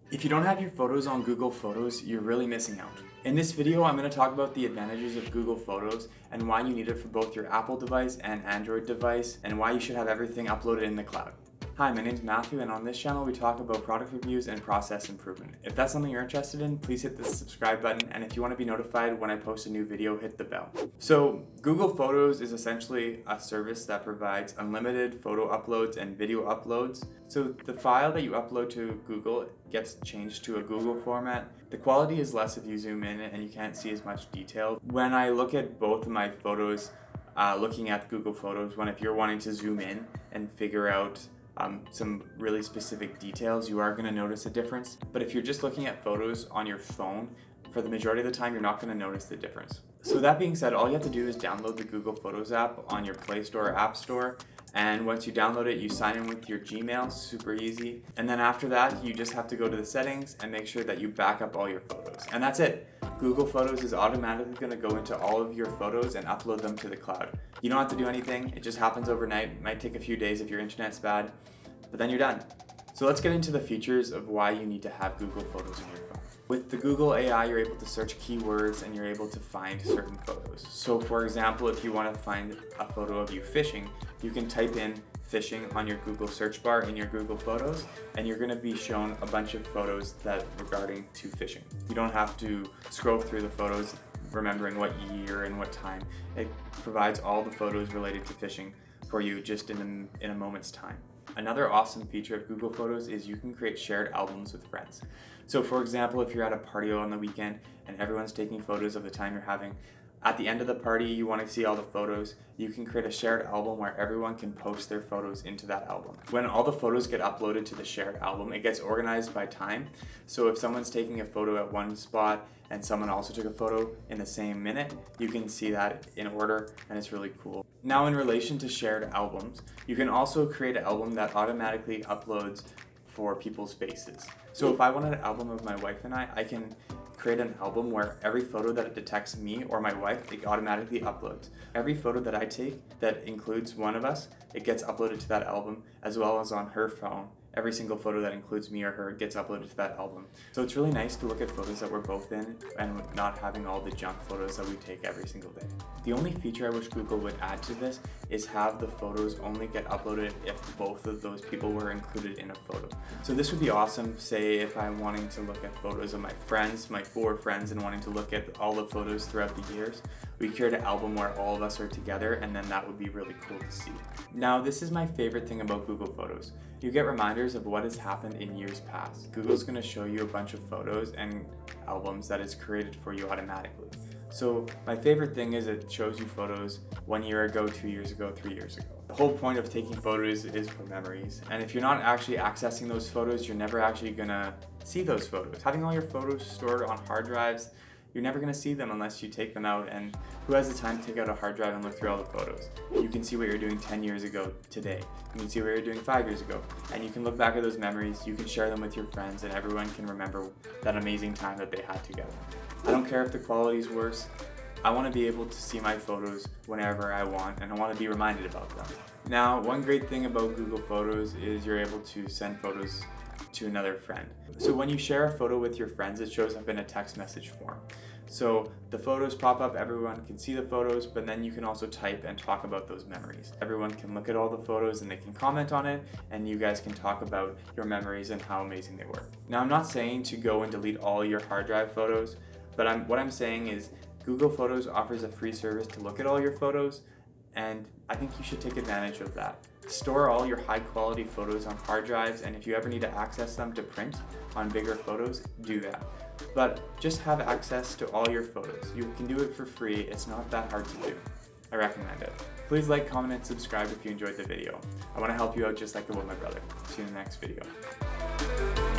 If you don't have your photos on Google Photos, you're really missing out. In this video, I'm going to talk about the advantages of Google Photos and why you need it for both your Apple device and Android device, and why you should have everything uploaded in the cloud. Hi, my name is Matthew, and on this channel we talk about product reviews and process improvement. If that's something you're interested in, please hit the subscribe button, and if you want to be notified when I post a new video, hit the bell. So Google Photos is essentially a service that provides unlimited photo uploads and video uploads. So the file that you upload to Google gets changed to a Google format. The quality is less if you zoom in and you can't see as much detail. When I look at both of my photos, looking at Google Photos, if you're wanting to zoom in and figure out some really specific details, you are going to notice a difference. But if you're just looking at photos on your phone, for the majority of the time, you're not going to notice the difference. So that being said, all you have to do is download the Google Photos app on your Play Store or App Store. And once you download it, you sign in with your Gmail, super easy. And then after that, you just have to go to the settings and make sure that you back up all your photos. And that's it. Google Photos is automatically going to go into all of your photos and upload them to the cloud. You don't have to do anything. It just happens overnight. It might take a few days if your internet's bad, but then you're done. So let's get into the features of why you need to have Google Photos on your phone. With the Google AI, you're able to search keywords and you're able to find certain photos. So for example, if you want to find a photo of you fishing, you can type in fishing on your Google search bar in your Google Photos, and you're going to be shown a bunch of photos that regarding to fishing. You don't have to scroll through the photos remembering what year and what time. It provides all the photos related to fishing for you just in a moment's time. Another awesome feature of Google Photos is you can create shared albums with friends. So for example, if you're at a party on the weekend and everyone's taking photos of the time you're having, at the end of the party you want to see all the photos, you can create a shared album where everyone can post their photos into that album. When all the photos get uploaded to the shared album, it gets organized by time. So if someone's taking a photo at one spot and someone also took a photo in the same minute, you can see that in order, and it's really cool. Now in relation to shared albums, you can also create an album that automatically uploads for people's faces. So if I wanted an album of my wife and I can create an album where every photo that it detects me or my wife, it automatically uploads. Every photo that I take that includes one of us, it gets uploaded to that album, as well as on her phone. Every single photo that includes me or her gets uploaded to that album. So it's really nice to look at photos that we're both in and not having all the junk photos that we take every single day. The only feature I wish Google would add to this is have the photos only get uploaded if both of those people were included in a photo. So this would be awesome, say if I'm wanting to look at photos of my friends, my 4 friends, and wanting to look at all the photos throughout the years. We create an album where all of us are together, and then that would be really cool to see. Now, this is my favorite thing about Google Photos. You get reminders of what has happened in years past. Google's going to show you a bunch of photos and albums that is created for you automatically. So my favorite thing is it shows you photos 1 year ago, 2 years ago, 3 years ago. The whole point of taking photos is for memories. And if you're not actually accessing those photos, you're never actually going to see those photos. Having all your photos stored on hard drives, you're never going to see them unless you take them out, and who has the time to take out a hard drive and look through all the photos? You can see what you're doing 10 years ago today. You can see what you're doing 5 years ago, and you can look back at those memories, you can share them with your friends, and everyone can remember that amazing time that they had together. I don't care if the quality is worse. I want to be able to see my photos whenever I want, and I want to be reminded about them. Now, one great thing about Google Photos is you're able to send photos to another friend. So when you share a photo with your friends, it shows up in a text message form. So the photos pop up, everyone can see the photos, but then you can also type and talk about those memories. Everyone can look at all the photos and they can comment on it, and you guys can talk about your memories and how amazing they were. Now, I'm not saying to go and delete all your hard drive photos, but what I'm saying is Google Photos offers a free service to look at all your photos, and I think you should take advantage of that. Store all your high quality photos on hard drives, and if you ever need to access them to print on bigger photos, do that. But just have access to all your photos. You can do it for free. It's not that hard to do. I recommend it. Please like, comment, and subscribe if you enjoyed the video. I want to help you out just like I would my brother. See you in the next video.